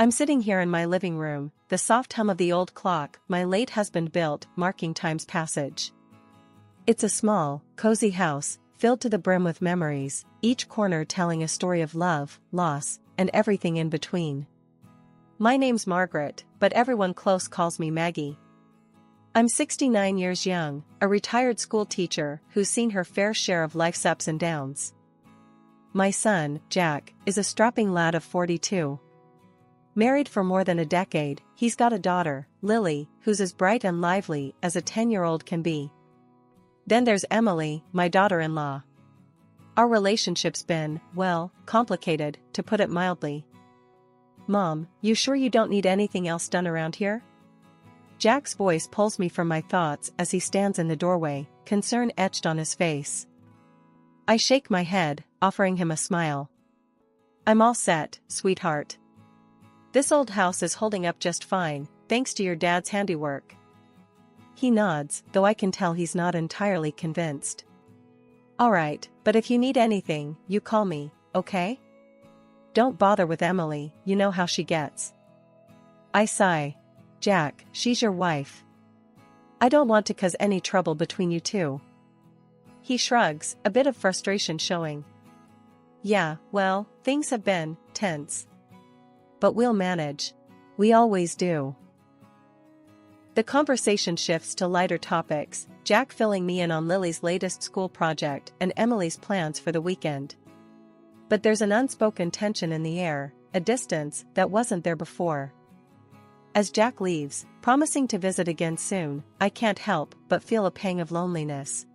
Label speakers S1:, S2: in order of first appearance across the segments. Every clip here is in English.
S1: I'm sitting here in my living room, the soft hum of the old clock my late husband built marking time's passage. It's a small, cozy house, filled to the brim with memories, each corner telling a story of love, loss, and everything in between. My name's Margaret, but everyone close calls me Maggie. I'm 69 years young, a retired school teacher who's seen her fair share of life's ups and downs. My son, Jack, is a strapping lad of 42. Married for more than a decade, he's got a daughter, Lily, who's as bright and lively as a 10-year-old can be. Then there's Emily, my daughter-in-law. Our relationship's been, well, complicated, to put it mildly. Mom, you sure you don't need anything else done around here? Jack's voice pulls me from my thoughts as he stands in the doorway, concern etched on his face. I shake my head, offering him a smile. I'm all set, sweetheart. This old house is holding up just fine, thanks to your dad's handiwork. He nods, though I can tell he's not entirely convinced. All right, but if you need anything, you call me, okay? Don't bother with Emily, you know how she gets. I sigh. Jack, she's your wife. I don't want to cause any trouble between you two. He shrugs, a bit of frustration showing. Yeah, well, things have been tense. But we'll manage. We always do. The conversation shifts to lighter topics, Jack filling me in on Lily's latest school project and Emily's plans for the weekend. But there's an unspoken tension in the air, a distance that wasn't there before. As Jack leaves, promising to visit again soon, I can't help but feel a pang of loneliness.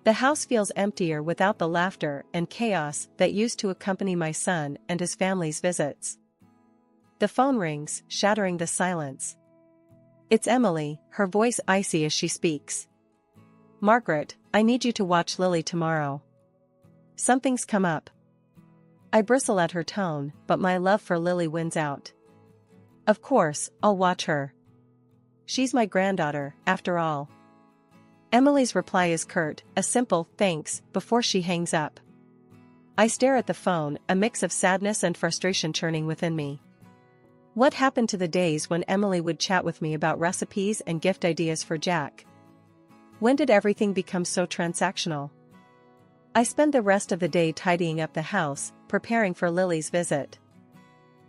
S1: The house feels emptier without the laughter and chaos that used to accompany my son and his family's visits. The phone rings, shattering the silence. It's Emily, her voice icy as she speaks. Margaret, I need you to watch Lily tomorrow. Something's come up. I bristle at her tone, but my love for Lily wins out. Of course, I'll watch her. She's my granddaughter, after all. Emily's reply is curt, a simple thanks, before she hangs up. I stare at the phone, a mix of sadness and frustration churning within me. What happened to the days when Emily would chat with me about recipes and gift ideas for Jack? When did everything become so transactional? I spend the rest of the day tidying up the house, preparing for Lily's visit.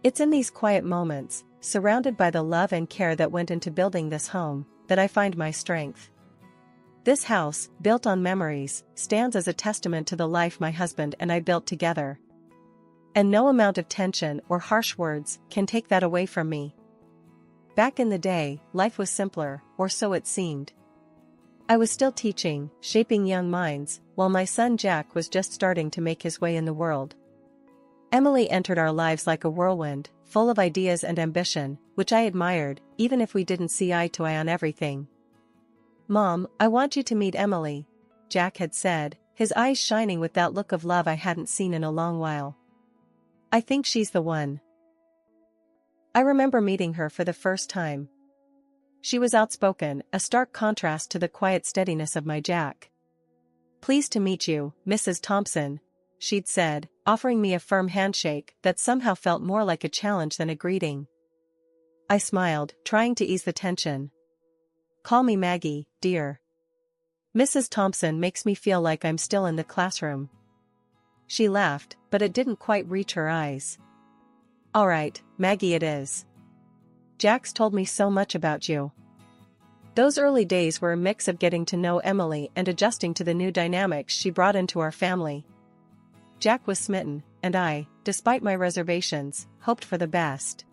S1: It's in these quiet moments, surrounded by the love and care that went into building this home, that I find my strength. This house, built on memories, stands as a testament to the life my husband and I built together. And no amount of tension or harsh words can take that away from me. Back in the day, life was simpler, or so it seemed. I was still teaching, shaping young minds, while my son Jack was just starting to make his way in the world. Emily entered our lives like a whirlwind, full of ideas and ambition, which I admired, even if we didn't see eye to eye on everything. Mom, I want you to meet Emily, Jack had said, his eyes shining with that look of love I hadn't seen in a long while. I think she's the one. I remember meeting her for the first time. She was outspoken, a stark contrast to the quiet steadiness of my Jack. Pleased to meet you, Mrs. Thompson, she'd said, offering me a firm handshake that somehow felt more like a challenge than a greeting. I smiled, trying to ease the tension. Call me Maggie, dear. Mrs. Thompson makes me feel like I'm still in the classroom. She laughed, but it didn't quite reach her eyes. All right, Maggie it is. Jack's told me so much about you. Those early days were a mix of getting to know Emily and adjusting to the new dynamics she brought into our family. Jack was smitten, and I, despite my reservations, hoped for the best.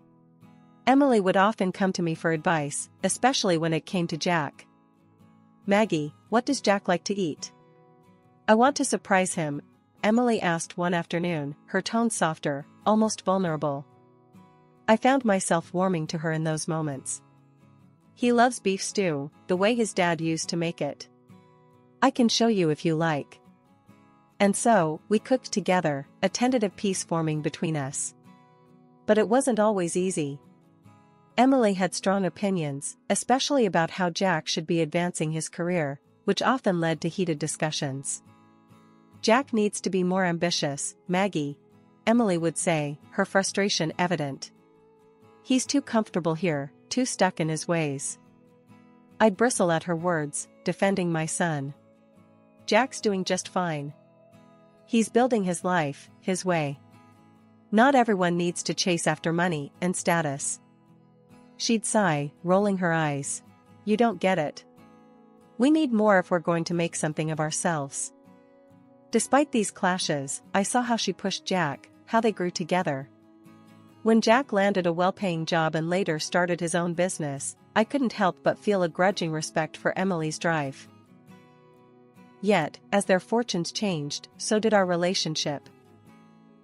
S1: Emily would often come to me for advice, especially when it came to Jack. Maggie, what does Jack like to eat? I want to surprise him, Emily asked one afternoon, her tone softer, almost vulnerable. I found myself warming to her in those moments. He loves beef stew, the way his dad used to make it. I can show you if you like. And so, we cooked together, a tentative peace forming between us. But it wasn't always easy. Emily had strong opinions, especially about how Jack should be advancing his career, which often led to heated discussions. Jack needs to be more ambitious, Maggie, Emily would say, her frustration evident. He's too comfortable here, too stuck in his ways. I'd bristle at her words, defending my son. Jack's doing just fine. He's building his life, his way. Not everyone needs to chase after money and status. She'd sigh, rolling her eyes. You don't get it. We need more if we're going to make something of ourselves. Despite these clashes, I saw how she pushed Jack, how they grew together. When Jack landed a well-paying job and later started his own business, I couldn't help but feel a grudging respect for Emily's drive. Yet, as their fortunes changed, so did our relationship.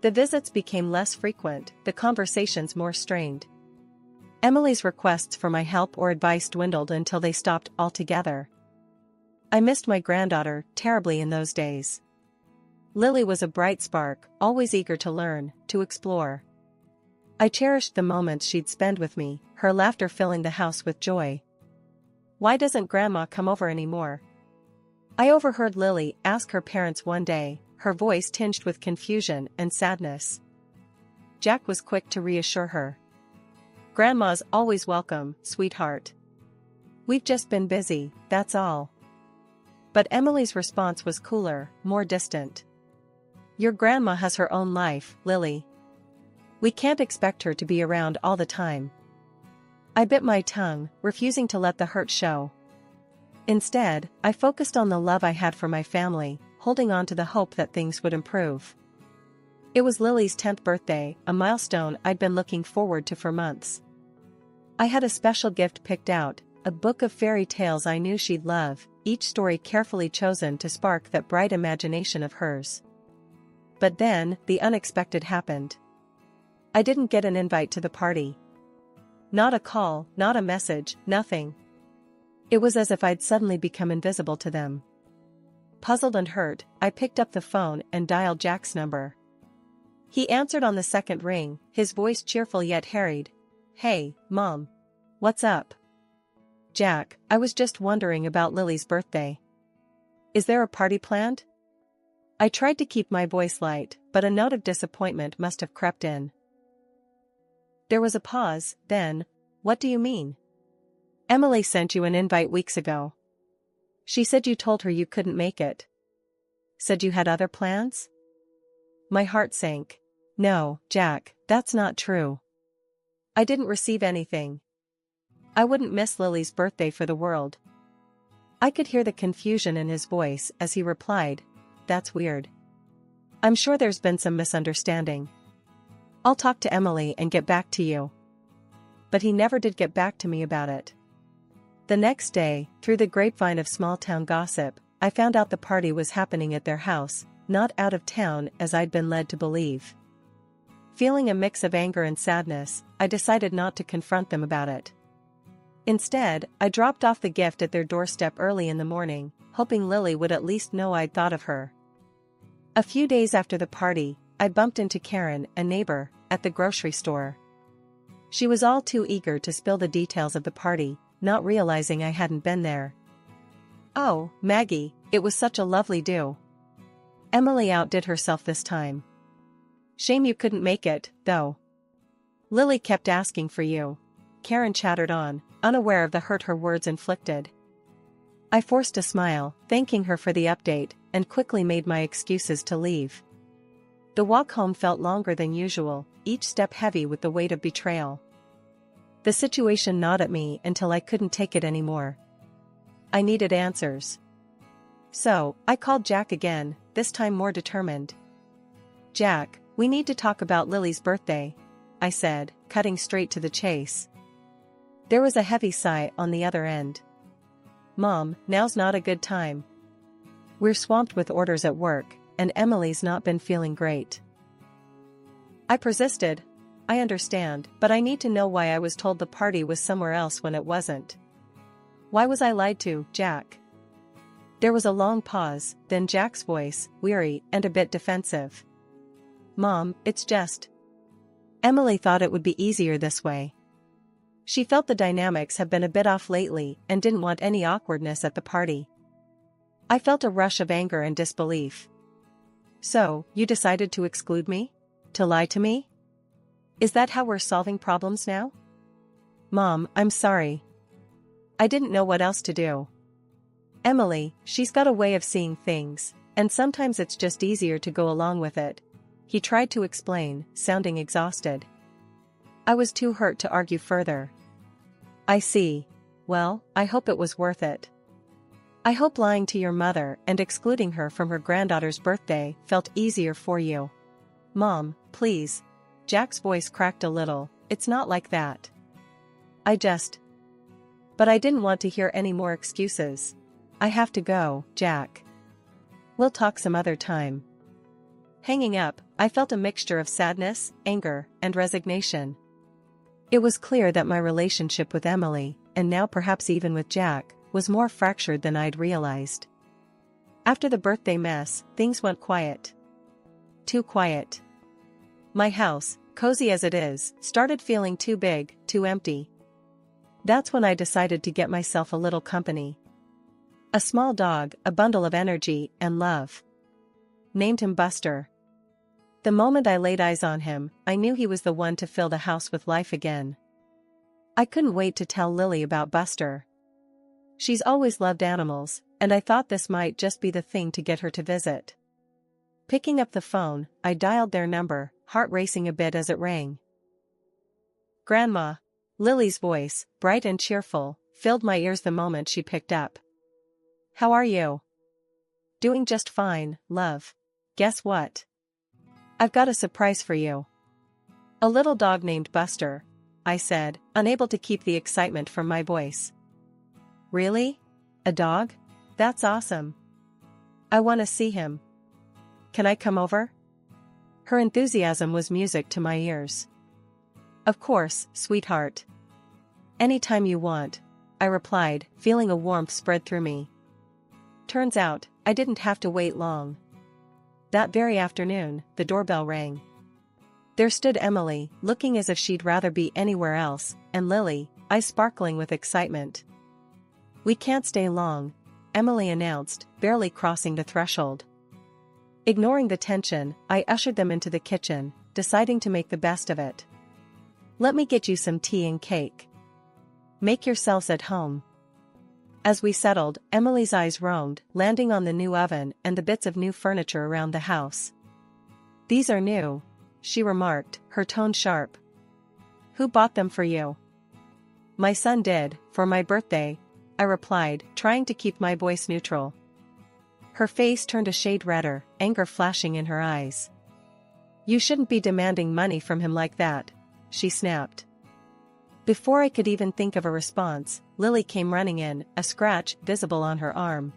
S1: The visits became less frequent, the conversations more strained. Emily's requests for my help or advice dwindled until they stopped altogether. I missed my granddaughter terribly in those days. Lily was a bright spark, always eager to learn, to explore. I cherished the moments she'd spend with me, her laughter filling the house with joy. Why doesn't Grandma come over anymore? I overheard Lily ask her parents one day, her voice tinged with confusion and sadness. Jack was quick to reassure her. Grandma's always welcome, sweetheart. We've just been busy, that's all. But Emily's response was cooler, more distant. Your grandma has her own life, Lily. We can't expect her to be around all the time. I bit my tongue, refusing to let the hurt show. Instead, I focused on the love I had for my family, holding on to the hope that things would improve. It was Lily's 10th birthday, a milestone I'd been looking forward to for months. I had a special gift picked out, a book of fairy tales I knew she'd love, each story carefully chosen to spark that bright imagination of hers. But then, the unexpected happened. I didn't get an invite to the party. Not a call, not a message, nothing. It was as if I'd suddenly become invisible to them. Puzzled and hurt, I picked up the phone and dialed Jack's number. He answered on the second ring, his voice cheerful yet harried. Hey, Mom. What's up? Jack, I was just wondering about Lily's birthday. Is there a party planned? I tried to keep my voice light, but a note of disappointment must have crept in. There was a pause, then, what do you mean? Emily sent you an invite weeks ago. She said you told her you couldn't make it. Said you had other plans? My heart sank. No, Jack, that's not true. I didn't receive anything. I wouldn't miss Lily's birthday for the world. I could hear the confusion in his voice as he replied, That's weird. I'm sure there's been some misunderstanding. I'll talk to Emily and get back to you. But he never did get back to me about it. The next day, through the grapevine of small-town gossip, I found out the party was happening at their house, not out of town as I'd been led to believe. Feeling a mix of anger and sadness, I decided not to confront them about it. Instead, I dropped off the gift at their doorstep early in the morning, hoping Lily would at least know I'd thought of her. A few days after the party, I bumped into Karen, a neighbor, at the grocery store. She was all too eager to spill the details of the party, not realizing I hadn't been there. Oh, Maggie, it was such a lovely do. Emily outdid herself this time. Shame you couldn't make it, though. Lily kept asking for you. Karen chattered on, unaware of the hurt her words inflicted. I forced a smile, thanking her for the update, and quickly made my excuses to leave. The walk home felt longer than usual, each step heavy with the weight of betrayal. The situation gnawed at me until I couldn't take it anymore. I needed answers. So, I called Jack again, this time more determined. Jack, we need to talk about Lily's birthday, I said, cutting straight to the chase. There was a heavy sigh on the other end. Mom, now's not a good time. We're swamped with orders at work, and Emily's not been feeling great. I persisted. I understand, but I need to know why I was told the party was somewhere else when it wasn't. Why was I lied to, Jack? There was a long pause, then Jack's voice, weary and a bit defensive. Mom, it's just. Emily thought it would be easier this way. She felt the dynamics have been a bit off lately and didn't want any awkwardness at the party. I felt a rush of anger and disbelief. So, you decided to exclude me? To lie to me? Is that how we're solving problems now? Mom, I'm sorry. I didn't know what else to do. Emily, she's got a way of seeing things, and sometimes it's just easier to go along with it. He tried to explain, sounding exhausted. I was too hurt to argue further. I see. Well, I hope it was worth it. I hope lying to your mother and excluding her from her granddaughter's birthday felt easier for you. Mom, please. Jack's voice cracked a little. It's not like that. But I didn't want to hear any more excuses. I have to go, Jack. We'll talk some other time. Hanging up, I felt a mixture of sadness, anger, and resignation. It was clear that my relationship with Emily, and now perhaps even with Jack, was more fractured than I'd realized. After the birthday mess, things went quiet. Too quiet. My house, cozy as it is, started feeling too big, too empty. That's when I decided to get myself a little company. A small dog, a bundle of energy and love. Named him Buster. The moment I laid eyes on him, I knew he was the one to fill the house with life again. I couldn't wait to tell Lily about Buster. She's always loved animals, and I thought this might just be the thing to get her to visit. Picking up the phone, I dialed their number, heart racing a bit as it rang. Grandma. Lily's voice, bright and cheerful, filled my ears the moment she picked up. How are you? Doing just fine, love. Guess what? I've got a surprise for you. A little dog named Buster, I said, unable to keep the excitement from my voice. Really? A dog? That's awesome. I want to see him. Can I come over? Her enthusiasm was music to my ears. Of course, sweetheart. Anytime you want, I replied, feeling a warmth spread through me. Turns out, I didn't have to wait long. That very afternoon, the doorbell rang. There stood Emily, looking as if she'd rather be anywhere else, and Lily, eyes sparkling with excitement. We can't stay long, Emily announced, barely crossing the threshold. Ignoring the tension, I ushered them into the kitchen, deciding to make the best of it. Let me get you some tea and cake. Make yourselves at home. As we settled, Emily's eyes roamed, landing on the new oven and the bits of new furniture around the house. These are new, she remarked, her tone sharp. Who bought them for you? My son did, for my birthday, I replied, trying to keep my voice neutral. Her face turned a shade redder, anger flashing in her eyes. You shouldn't be demanding money from him like that, she snapped. Before I could even think of a response, Lily came running in, a scratch visible on her arm.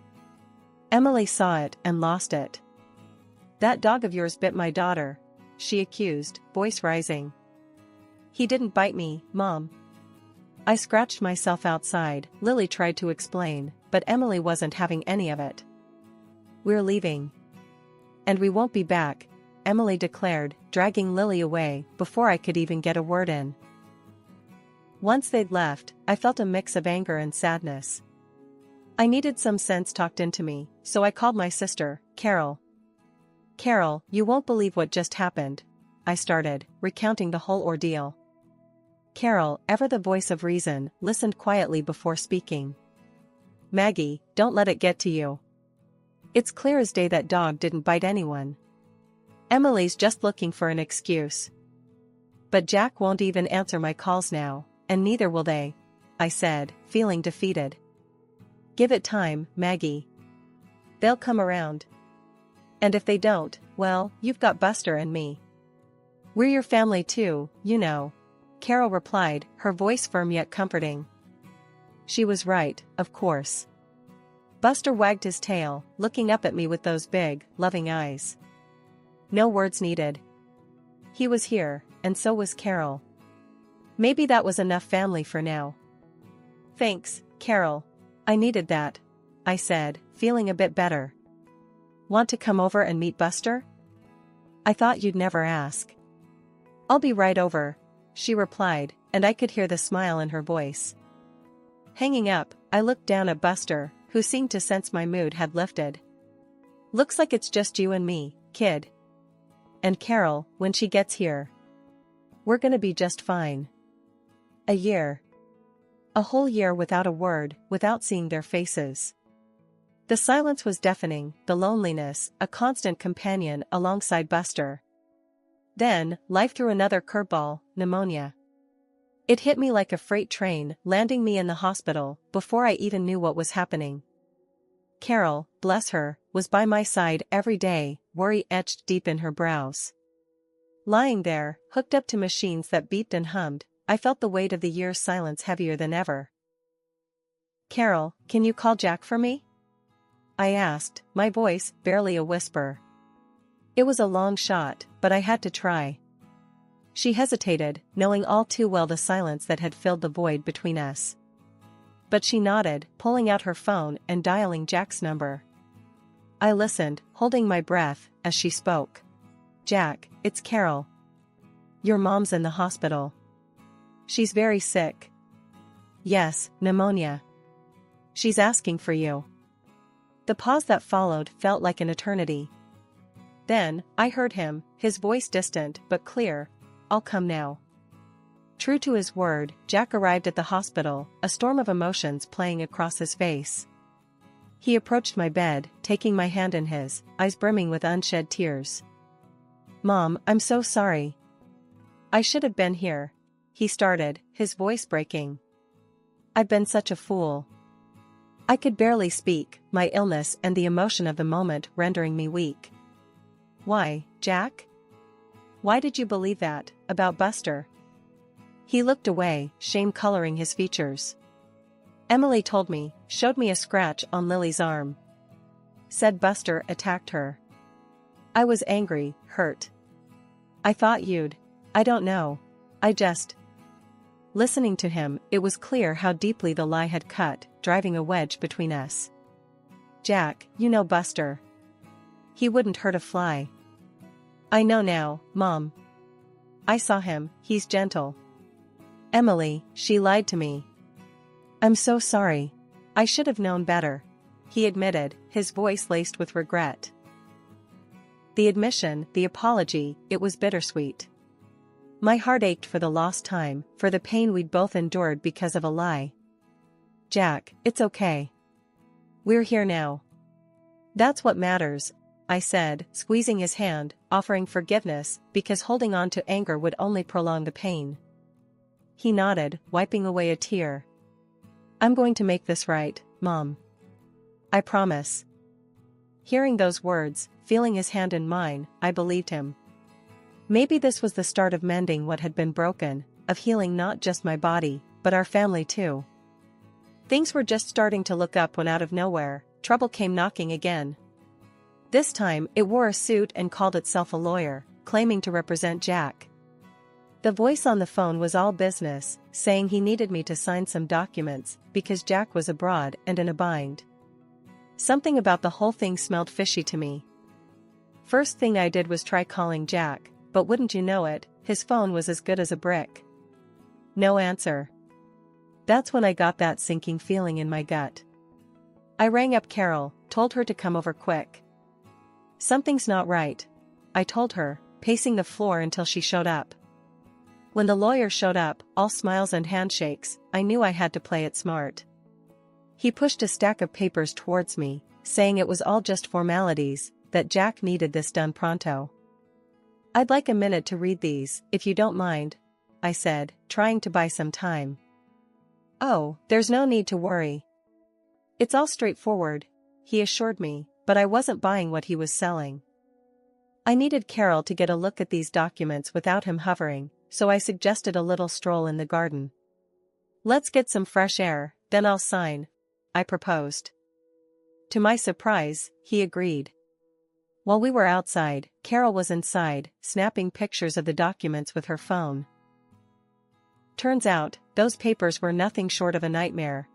S1: Emily saw it and lost it. That dog of yours bit my daughter, she accused, voice rising. He didn't bite me, Mom. I scratched myself outside, Lily tried to explain, but Emily wasn't having any of it. We're leaving. And we won't be back, Emily declared, dragging Lily away before I could even get a word in. Once they'd left, I felt a mix of anger and sadness. I needed some sense talked into me, so I called my sister, Carol. Carol, you won't believe what just happened, I started, recounting the whole ordeal. Carol, ever the voice of reason, listened quietly before speaking. Maggie, don't let it get to you. It's clear as day that dog didn't bite anyone. Emily's just looking for an excuse. But Jack won't even answer my calls now, and neither will they, I said, feeling defeated. Give it time, Maggie. They'll come around. And if they don't, well, you've got Buster and me. We're your family too, you know, Carol replied, her voice firm yet comforting. She was right, of course. Buster wagged his tail, looking up at me with those big, loving eyes. No words needed. He was here, and so was Carol. Maybe that was enough family for now. Thanks, Carol. I needed that, I said, feeling a bit better. Want to come over and meet Buster? I thought you'd never ask. I'll be right over, she replied, and I could hear the smile in her voice. Hanging up, I looked down at Buster, who seemed to sense my mood had lifted. Looks like it's just you and me, kid. And Carol, when she gets here. We're gonna be just fine. A year. A whole year without a word, without seeing their faces. The silence was deafening, the loneliness, a constant companion alongside Buster. Then, life threw another curveball, pneumonia. It hit me like a freight train, landing me in the hospital, before I even knew what was happening. Carol, bless her, was by my side every day, worry etched deep in her brows. Lying there, hooked up to machines that beeped and hummed, I felt the weight of the year's silence heavier than ever. "Carol, can you call Jack for me?" I asked, my voice barely a whisper. It was a long shot, but I had to try. She hesitated, knowing all too well the silence that had filled the void between us. But she nodded, pulling out her phone and dialing Jack's number. I listened, holding my breath, as she spoke. "Jack, it's Carol. Your mom's in the hospital. She's very sick." "Yes, pneumonia. She's asking for you." The pause that followed felt like an eternity. Then, I heard him, his voice distant but clear. "I'll come now." True to his word, Jack arrived at the hospital, a storm of emotions playing across his face. He approached my bed, taking my hand in his, eyes brimming with unshed tears. "Mom, I'm so sorry. I should have been here," he started, his voice breaking. "I've been such a fool." I could barely speak, my illness and the emotion of the moment rendering me weak. "Why, Jack? Why did you believe that, about Buster?" He looked away, shame coloring his features. "Emily told me, showed me a scratch on Lily's arm. Said Buster attacked her. I was angry, hurt. I thought I don't know. I just..." Listening to him, it was clear how deeply the lie had cut, driving a wedge between us. "Jack, you know Buster. He wouldn't hurt a fly." "I know now, Mom. I saw him, he's gentle." "Emily, she lied to me." "I'm so sorry. I should have known better," he admitted, his voice laced with regret. The admission, the apology, it was bittersweet. My heart ached for the lost time, for the pain we'd both endured because of a lie. "Jack, it's okay. We're here now. That's what matters," I said, squeezing his hand, offering forgiveness, because holding on to anger would only prolong the pain. He nodded, wiping away a tear. "I'm going to make this right, Mom. I promise." Hearing those words, feeling his hand in mine, I believed him. Maybe this was the start of mending what had been broken, of healing not just my body, but our family too. Things were just starting to look up when out of nowhere, trouble came knocking again. This time, it wore a suit and called itself a lawyer, claiming to represent Jack. The voice on the phone was all business, saying he needed me to sign some documents, because Jack was abroad and in a bind. Something about the whole thing smelled fishy to me. First thing I did was try calling Jack, but wouldn't you know it, his phone was as good as a brick. No answer. That's when I got that sinking feeling in my gut. I rang up Carol, told her to come over quick. "Something's not right," I told her, pacing the floor until she showed up. When the lawyer showed up, all smiles and handshakes, I knew I had to play it smart. He pushed a stack of papers towards me, saying it was all just formalities, that Jack needed this done pronto. "I'd like a minute to read these, if you don't mind," I said, trying to buy some time. "Oh, there's no need to worry. It's all straightforward," he assured me, but I wasn't buying what he was selling. I needed Carol to get a look at these documents without him hovering, so I suggested a little stroll in the garden. "Let's get some fresh air, then I'll sign," I proposed. To my surprise, he agreed. While we were outside, Carol was inside, snapping pictures of the documents with her phone. Turns out, those papers were nothing short of a nightmare.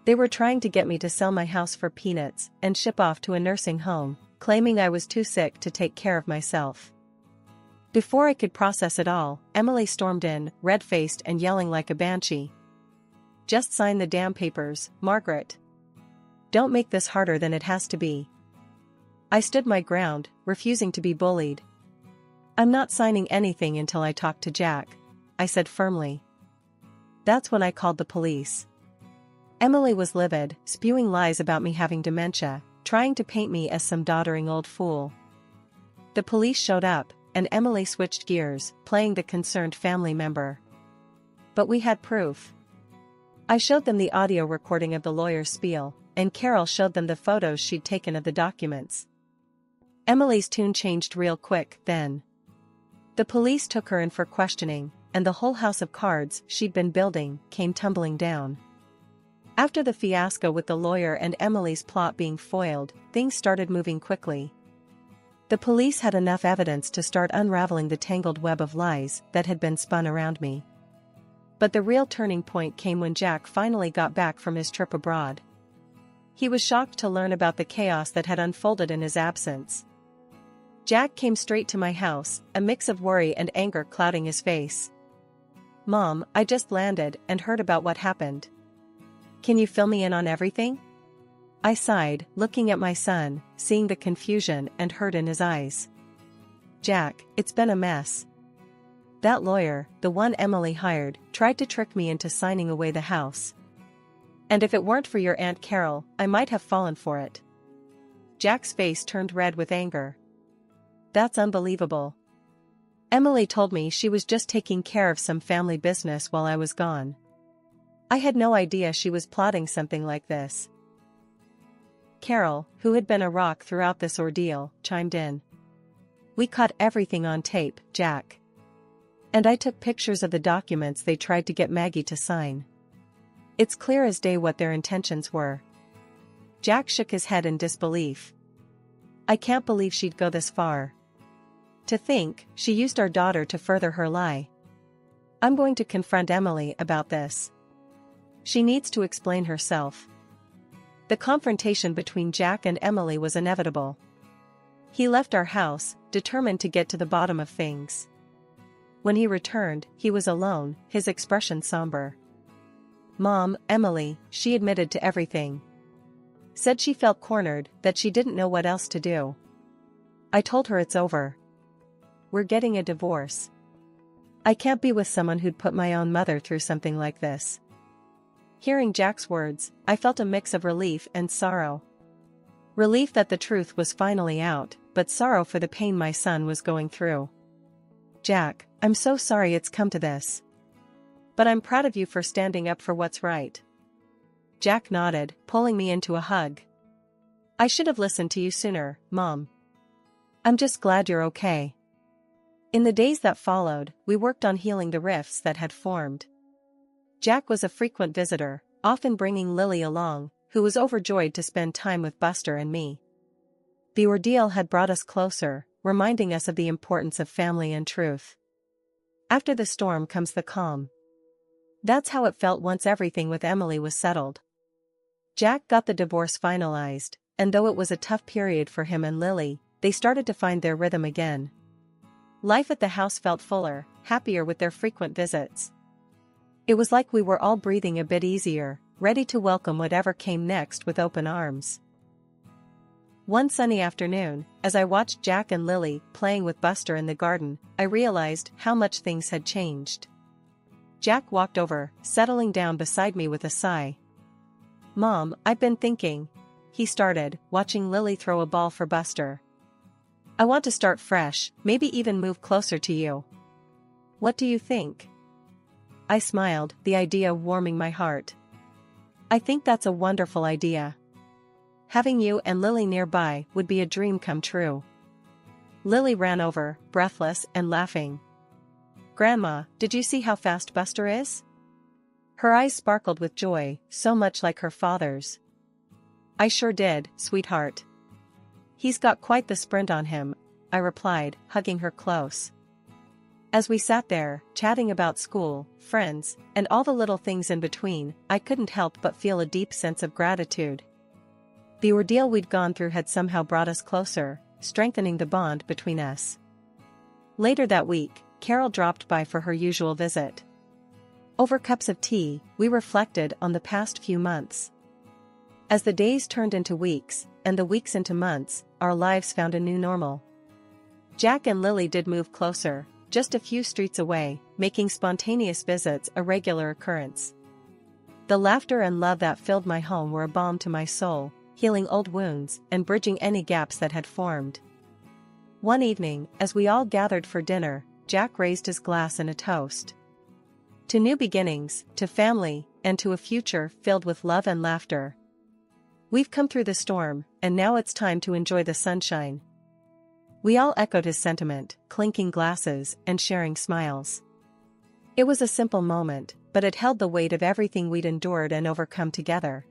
S1: They were trying to get me to sell my house for peanuts and ship off to a nursing home, claiming I was too sick to take care of myself. Before I could process it all, Emily stormed in, red-faced and yelling like a banshee. "Just sign the damn papers, Margaret. Don't make this harder than it has to be." I stood my ground, refusing to be bullied. "I'm not signing anything until I talk to Jack," I said firmly. That's when I called the police. Emily was livid, spewing lies about me having dementia, trying to paint me as some doddering old fool. The police showed up, and Emily switched gears, playing the concerned family member. But we had proof. I showed them the audio recording of the lawyer's spiel, and Carol showed them the photos she'd taken of the documents. Emily's tune changed real quick, then. The police took her in for questioning, and the whole house of cards she'd been building came tumbling down. After the fiasco with the lawyer and Emily's plot being foiled, things started moving quickly. The police had enough evidence to start unraveling the tangled web of lies that had been spun around me. But the real turning point came when Jack finally got back from his trip abroad. He was shocked to learn about the chaos that had unfolded in his absence. Jack came straight to my house, a mix of worry and anger clouding his face. "Mom, I just landed and heard about what happened. Can you fill me in on everything?" I sighed, looking at my son, seeing the confusion and hurt in his eyes. "Jack, it's been a mess. That lawyer, the one Emily hired, tried to trick me into signing away the house. And if it weren't for your Aunt Carol, I might have fallen for it." Jack's face turned red with anger. "That's unbelievable. Emily told me she was just taking care of some family business while I was gone. I had no idea she was plotting something like this." Carol, who had been a rock throughout this ordeal, chimed in. "We caught everything on tape, Jack. And I took pictures of the documents they tried to get Maggie to sign. It's clear as day what their intentions were." Jack shook his head in disbelief. "I can't believe she'd go this far. To think, she used our daughter to further her lie. I'm going to confront Emily about this. She needs to explain herself." The confrontation between Jack and Emily was inevitable. He left our house, determined to get to the bottom of things. When he returned, he was alone, his expression somber. "Mom, Emily," she admitted to everything. "Said she felt cornered, that she didn't know what else to do. I told her it's over. We're getting a divorce. I can't be with someone who'd put my own mother through something like this." Hearing Jack's words, I felt a mix of relief and sorrow. Relief that the truth was finally out, but sorrow for the pain my son was going through. "Jack, I'm so sorry it's come to this. But I'm proud of you for standing up for what's right." Jack nodded, pulling me into a hug. "I should have listened to you sooner, Mom. I'm just glad you're okay." In the days that followed, we worked on healing the rifts that had formed. Jack was a frequent visitor, often bringing Lily along, who was overjoyed to spend time with Buster and me. The ordeal had brought us closer, reminding us of the importance of family and truth. After the storm comes the calm. That's how it felt once everything with Emily was settled. Jack got the divorce finalized, and though it was a tough period for him and Lily, they started to find their rhythm again. Life at the house felt fuller, happier with their frequent visits. It was like we were all breathing a bit easier, ready to welcome whatever came next with open arms. One sunny afternoon, as I watched Jack and Lily playing with Buster in the garden, I realized how much things had changed. Jack walked over, settling down beside me with a sigh. "Mom, I've been thinking," he started, watching Lily throw a ball for Buster. "I want to start fresh, maybe even move closer to you. What do you think?" I smiled, the idea warming my heart. "I think that's a wonderful idea. Having you and Lily nearby would be a dream come true." Lily ran over, breathless and laughing. "Grandma, did you see how fast Buster is?" Her eyes sparkled with joy, so much like her father's. "I sure did, sweetheart. He's got quite the sprint on him," I replied, hugging her close. As we sat there, chatting about school, friends, and all the little things in between, I couldn't help but feel a deep sense of gratitude. The ordeal we'd gone through had somehow brought us closer, strengthening the bond between us. Later that week, Carol dropped by for her usual visit. Over cups of tea, we reflected on the past few months. As the days turned into weeks, and the weeks into months, our lives found a new normal. Jack and Lily did move closer, just a few streets away, making spontaneous visits a regular occurrence. The laughter and love that filled my home were a balm to my soul, healing old wounds and bridging any gaps that had formed. One evening, as we all gathered for dinner, Jack raised his glass in a toast. To new beginnings, to family, and to a future filled with love and laughter. We've come through the storm, and now it's time to enjoy the sunshine. We all echoed his sentiment, clinking glasses and sharing smiles. It was a simple moment, but it held the weight of everything we'd endured and overcome together.